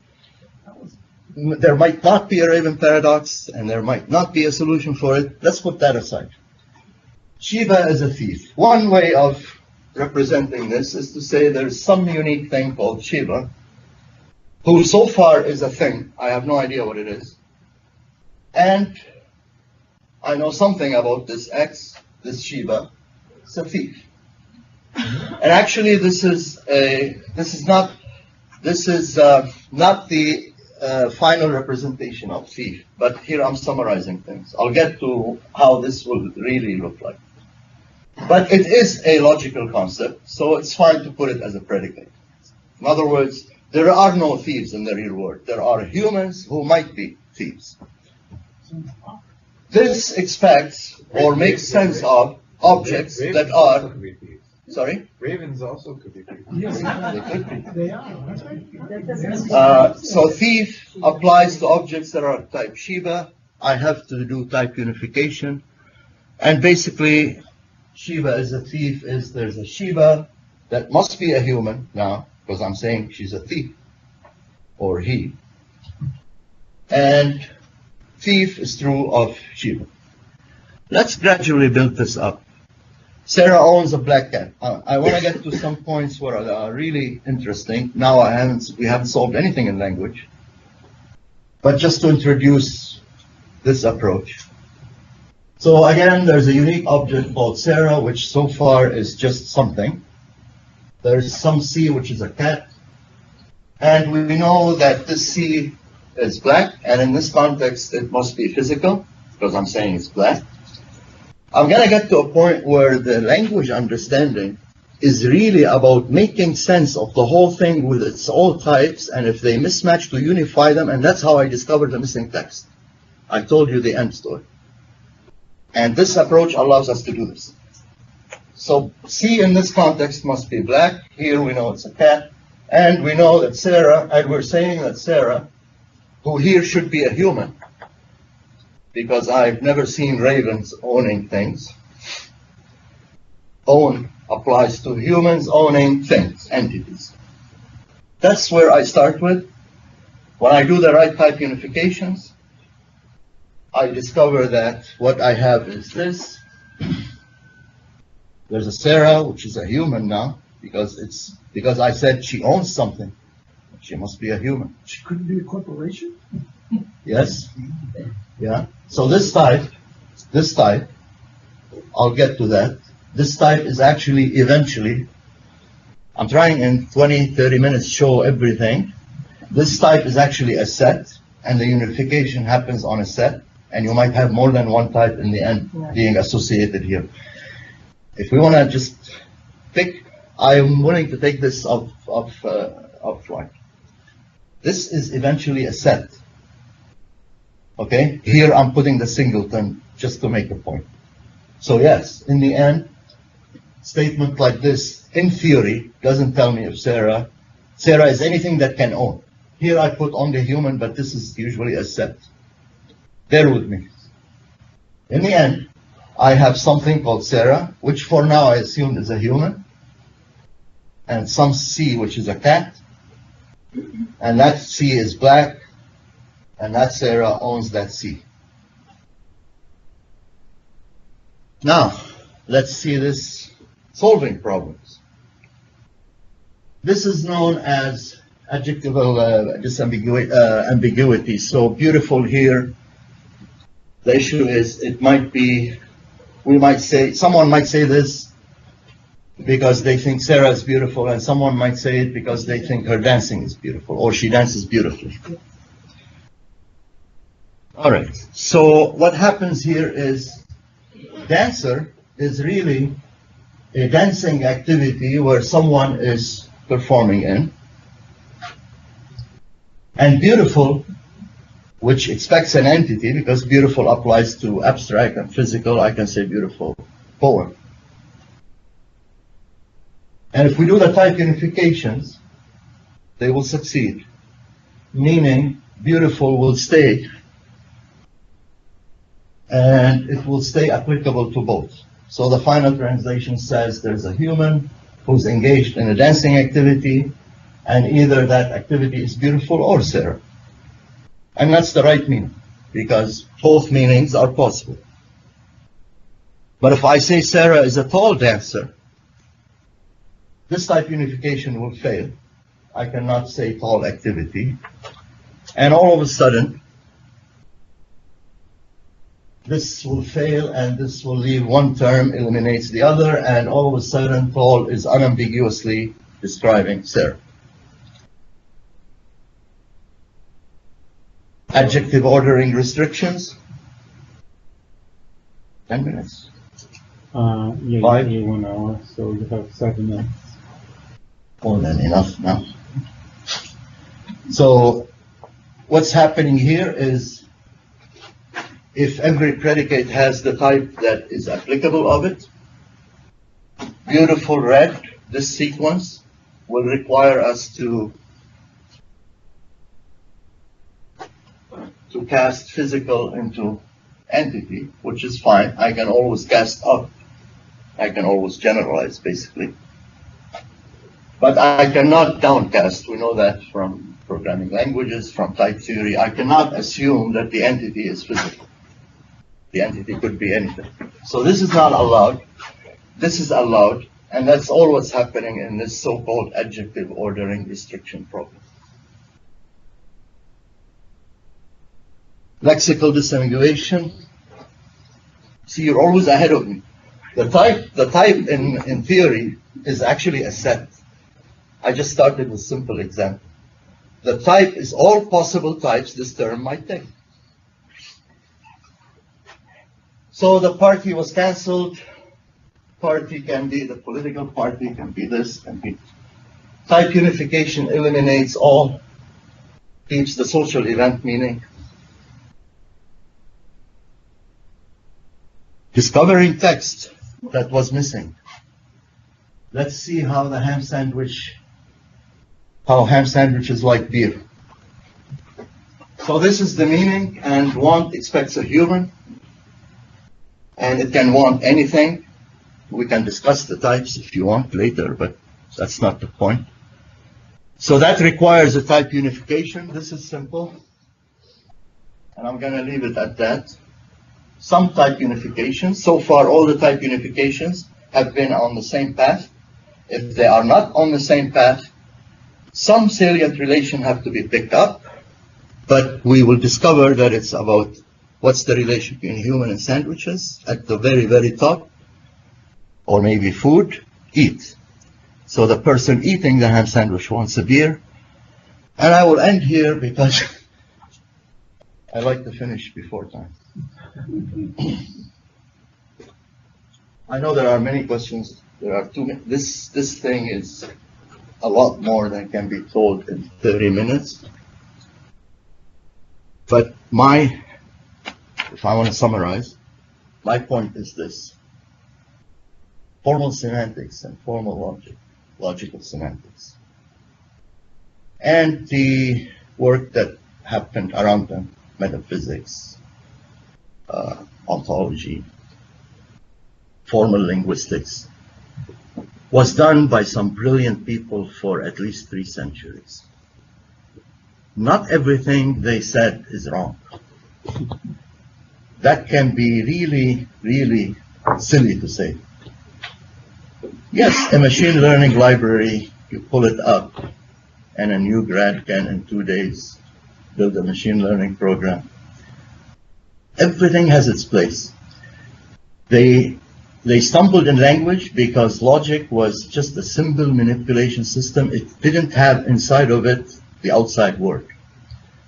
Speaker 2: There might not be a Raven paradox, and there might not be a solution for it. Let's put that aside. Shiva is a thief. One way of representing this is to say there's some unique thing called Shiva, who so far is a thing. I have no idea what it is. And I know something about this X, this Shiva. It's a thief. And actually, this is not the final representation of thief. But here I'm summarizing things. I'll get to how this will really look like. But it is a logical concept, so it's fine to put it as a predicate. In other words, there are no thieves in the real world. There are humans who might be thieves. This expects or makes sense of objects
Speaker 5: Ravens
Speaker 2: that
Speaker 5: also
Speaker 2: are,
Speaker 5: could be thieves.
Speaker 2: sorry?
Speaker 5: Ravens also could be thieves.
Speaker 3: Yes,
Speaker 2: They could be.
Speaker 3: they are, that's right.
Speaker 9: That doesn't-
Speaker 2: So thief applies to objects that are type Shiba. I have to do type unification. And basically, Shiba is a thief, is there's a Shiba that must be a human now, because I'm saying she's a thief, or he. And thief is true of Shiba. Let's gradually build this up. Sarah owns a black cat. I want to get to some points where are really interesting. Now we haven't solved anything in language. But just to introduce this approach. So again, there's a unique object called Sarah, which so far is just something. There's some C, which is a cat. And we know that this C is black, and in this context, it must be physical, because I'm saying it's black. I'm going to get to a point where the language understanding is really about making sense of the whole thing with its all types, and if they mismatch, to unify them, and that's how I discovered the missing text. I told you the end story. And this approach allows us to do this. So C in this context must be black. Here we know it's a cat. And we know that Sarah, and we're saying that Sarah, who here should be a human, because I've never seen ravens owning things. Own applies to humans owning things, entities. That's where I start with. When I do the right type unifications, I discover that what I have is this. There's a Sarah, which is a human now, because I said she owns something. She must be a human.
Speaker 3: She couldn't be a corporation?
Speaker 2: Yes? Yeah. So this type, I'll get to that. This type is actually eventually, I'm trying in 20, 30 minutes show everything. This type is actually a set, and the unification happens on a set, and you might have more than one type in the end being associated here. If we want to just pick, I'm willing to take this offline. This is eventually a set. Okay? Here I'm putting the singleton just to make a point. So yes, in the end, statement like this, in theory, doesn't tell me if Sarah is anything that can own. Here I put only human, but this is usually a set. Bear with me. In the end, I have something called Sarah, which for now I assume is a human, and some C, which is a cat, and that C is black, and that Sarah owns that C. Now, let's see this solving problems. This is known as adjectival ambiguity. So beautiful here. The issue is it might be, someone might say this because they think Sarah is beautiful, and someone might say it because they think her dancing is beautiful, or she dances beautifully. All right, so what happens here is dancer is really a dancing activity where someone is performing in, and beautiful, which expects an entity, because beautiful applies to abstract and physical, I can say beautiful poem. And if we do the type unifications, they will succeed, meaning beautiful will stay, and it will stay applicable to both. So the final translation says there's a human who's engaged in a dancing activity, and either that activity is beautiful or Sarah. And that's the right meaning, because both meanings are possible. But if I say Sarah is a tall dancer, this type unification will fail. I cannot say tall activity. And all of a sudden, this will fail, and this will leave one term, eliminates the other, and all of a sudden, tall is unambiguously describing Sarah. Adjective ordering restrictions. 10 minutes.
Speaker 1: Yeah,
Speaker 2: 5.
Speaker 1: you 1 hour, so you have 7 minutes.
Speaker 2: More than enough now. So what's happening here is, if every predicate has the type that is applicable of it, beautiful red, this sequence will require us to cast physical into entity, which is fine. I can always cast up. I can always generalize, basically. But I cannot downcast. We know that from programming languages, from type theory. I cannot assume that the entity is physical. The entity could be anything. So this is not allowed. This is allowed, and that's all what's happening in this so-called adjective ordering restriction problem. Lexical disambiguation. See, you're always ahead of me. The type in theory is actually a set. I just started with a simple example. The type is all possible types this term might take. So the party was cancelled. Party can be the political party, can be this, can be. Type unification eliminates all, keeps the social event meaning. Discovering text that was missing. Let's see how the ham sandwich is like beer. So this is the meaning, and want expects a human, and it can want anything. We can discuss the types if you want later, but that's not the point. So that requires a type unification. This is simple, and I'm going to leave it at that. Some type unifications. So far, all the type unifications have been on the same path. If they are not on the same path, some salient relation have to be picked up, but we will discover that it's about what's the relation between human and sandwiches at the very, very top, or maybe food, eat. So the person eating the ham sandwich wants a beer. And I will end here because I like to finish before time. I know there are many questions. There are this thing is a lot more than can be told in 30 minutes. But if I want to summarize, my point is this. Formal semantics and formal logic, logical semantics, and the work that happened around them, metaphysics, ontology, formal linguistics, was done by some brilliant people for at least 3 centuries. Not everything they said is wrong. That can be really, really silly to say. Yes, a machine learning library, you pull it up, and a new grad can in 2 days build a machine learning program. Everything has its place. They stumbled in language because logic was just a symbol manipulation system. It didn't have inside of it the outside world.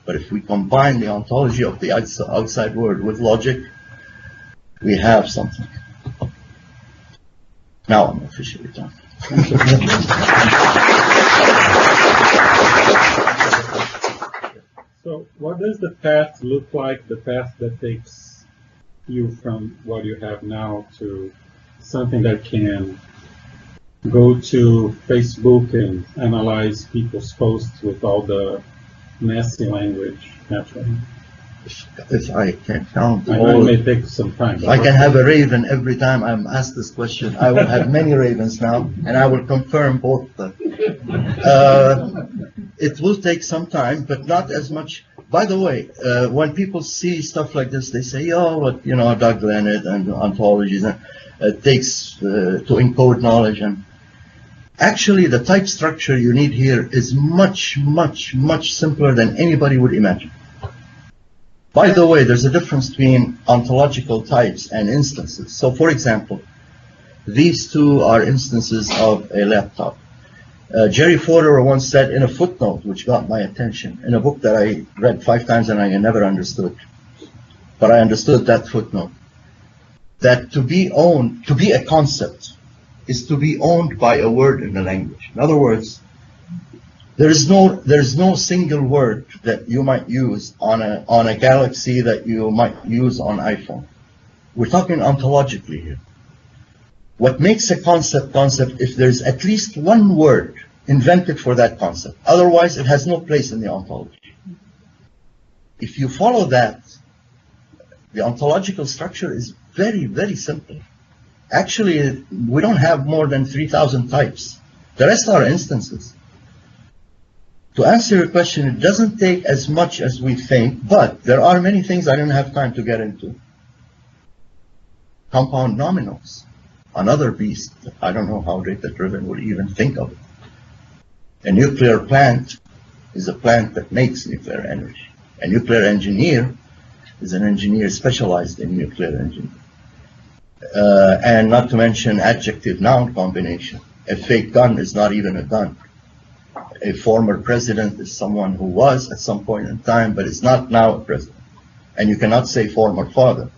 Speaker 2: But if we combine the ontology of the outside world with logic, we have something. Now I'm officially done.
Speaker 1: So what does the path look like, the path that takes you from what you have now to something that can go to Facebook and analyze people's posts with all the messy language naturally?
Speaker 2: If I can count
Speaker 1: I know it may take some time.
Speaker 2: I can have a raven every time I'm asked this question. I will have many ravens now, and I will confirm both of them. It will take some time, but not as much. By the way, when people see stuff like this, they say, "Oh, what Doug Leonard and ontologies, it takes to encode knowledge." And actually, the type structure you need here is much, much, much simpler than anybody would imagine. By the way, there's a difference between ontological types and instances. So, for example, these two are instances of a laptop. Jerry Fodor once said in a footnote, which got my attention, in a book that I read 5 times and I never understood, but I understood that footnote, that to be a concept is to be owned by a word in the language. In other words, there is no single word that you might use on a Galaxy that you might use on iPhone. We're talking ontologically here. What makes a concept if there's at least one word invented for that concept. Otherwise, it has no place in the ontology. If you follow that, the ontological structure is very, very simple. Actually, we don't have more than 3,000 types. The rest are instances. To answer your question, it doesn't take as much as we think, but there are many things I don't have time to get into. Compound nominals, another beast. I don't know how data-driven would even think of it. A nuclear plant is a plant that makes nuclear energy. A nuclear engineer is an engineer specialized in nuclear engineering. And not to mention adjective-noun combination. A fake gun is not even a gun. A former president is someone who was at some point in time, but is not now a president. And you cannot say former father.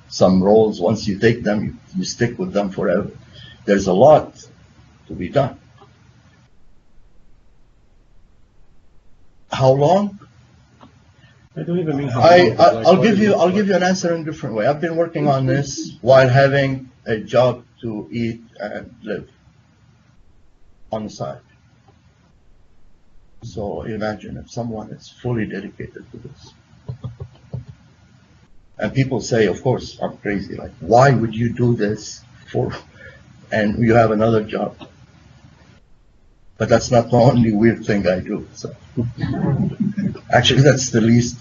Speaker 2: Some roles, once you take them, you stick with them forever. There's a lot to be done. How long?
Speaker 10: I don't even mean
Speaker 2: I'll give you an answer in a different way. I've been working on this while having a job to eat and live on the side. So imagine if someone is fully dedicated to this. And people say, of course, I'm crazy. Like, why would you do this and you have another job? But that's not the only weird thing I do. So actually, that's the least.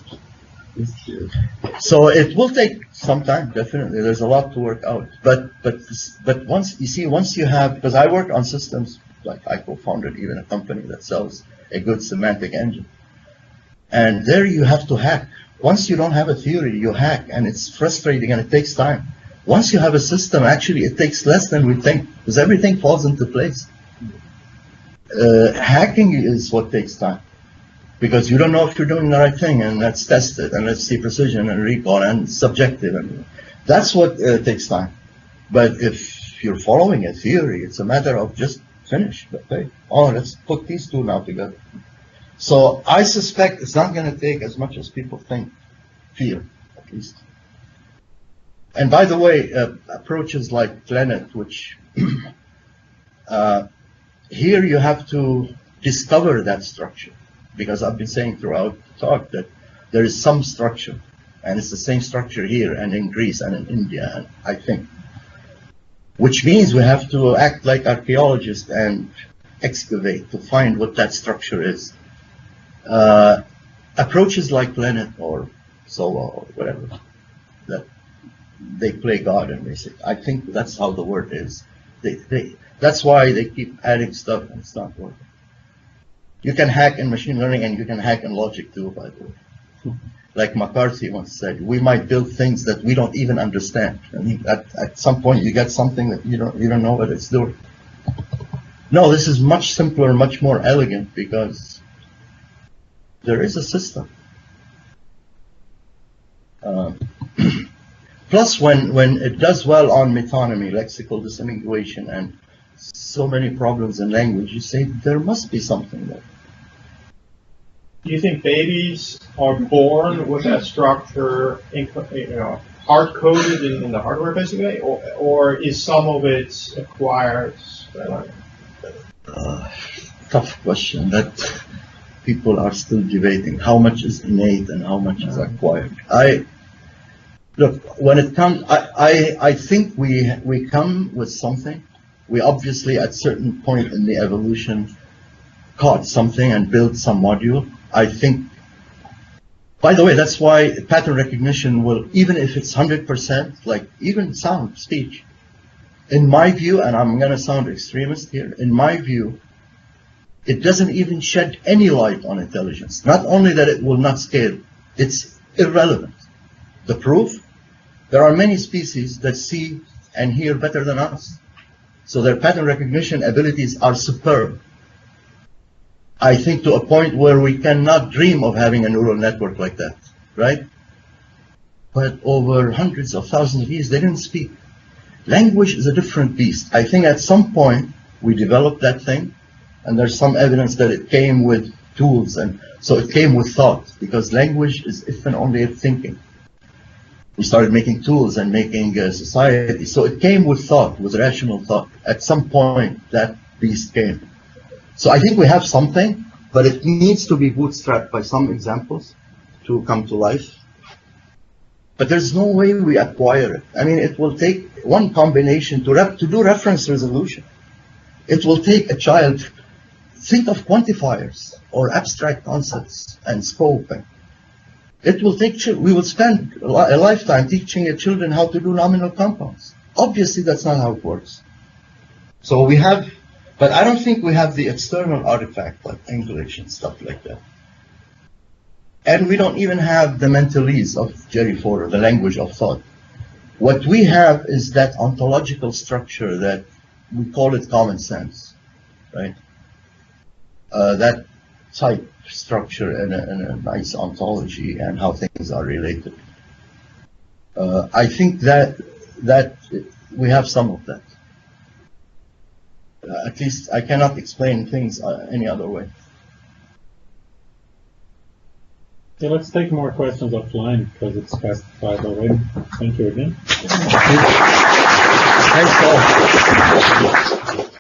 Speaker 2: So it will take some time, definitely. There's a lot to work out. But once you have, because I work on systems, like I co-founded even a company that sells a good semantic engine. And there you have to hack. Once you don't have a theory, you hack, and it's frustrating and it takes time. Once you have a system, actually it takes less than we think, because everything falls into place. Hacking is what takes time, because you don't know if you're doing the right thing, and that's tested, and let's see precision and recall and subjective, and that's what takes time. But if you're following a theory, it's a matter of just finish. Okay, oh, let's put these two now together. So I suspect it's not going to take as much as people think, fear at least. And by the way, approaches like Planet, which here you have to discover that structure, because I've been saying throughout the talk that there is some structure, and it's the same structure here and in Greece and in India, and I think. Which means we have to act like archaeologists and excavate to find what that structure is. Approaches like Planet or Saba or whatever, that they play God and they say, I think that's how the word is. That's why they keep adding stuff and it's not working. You can hack in machine learning and you can hack in logic too, by the way. Like McCarthy once said, we might build things that we don't even understand. I mean, at some point you get something that you don't know what it's doing. No, this is much simpler, much more elegant, because there is a system. Plus, when it does well on metonymy, lexical disambiguation, and so many problems in language, you say there must be something there.
Speaker 11: Do you think babies are born with that structure, hard-coded in the hardware, basically, or is some of it acquired?
Speaker 2: Tough question that people are still debating. How much is innate and how much is acquired? Look, when it comes, I think we come with something. We obviously, at certain point in the evolution, caught something and built some module. I think, by the way, that's why pattern recognition will, even if it's 100%, like even sound, speech, in my view, and I'm going to sound extremist here, in my view, it doesn't even shed any light on intelligence. Not only that it will not scale, it's irrelevant. The proof? There are many species that see and hear better than us. So their pattern recognition abilities are superb. I think to a point where we cannot dream of having a neural network like that, right? But over hundreds of thousands of years, they didn't speak. Language is a different beast. I think at some point we developed that thing, and there's some evidence that it came with tools, and so it came with thought, because language is if and only if thinking. We started making tools and making society. So it came with thought, with rational thought. At some point, that beast came. So I think we have something, but it needs to be bootstrapped by some examples to come to life. But there's no way we acquire it. I mean, it will take one combination to do reference resolution. It will take a child, think of quantifiers or abstract concepts and scope. It will take, we will spend a lifetime teaching children how to do nominal compounds. Obviously, that's not how it works. So we have, but I don't think we have the external artifact like English and stuff like that. And we don't even have the mentalese of Jerry Fodor, the language of thought. What we have is that ontological structure that we call it common sense, right? That type structure and a nice ontology and how things are related. I think that we have some of that. At least I cannot explain things any other way.
Speaker 1: Okay, let's take more questions offline because it's past 5 already. Thank you again.
Speaker 2: Thanks all.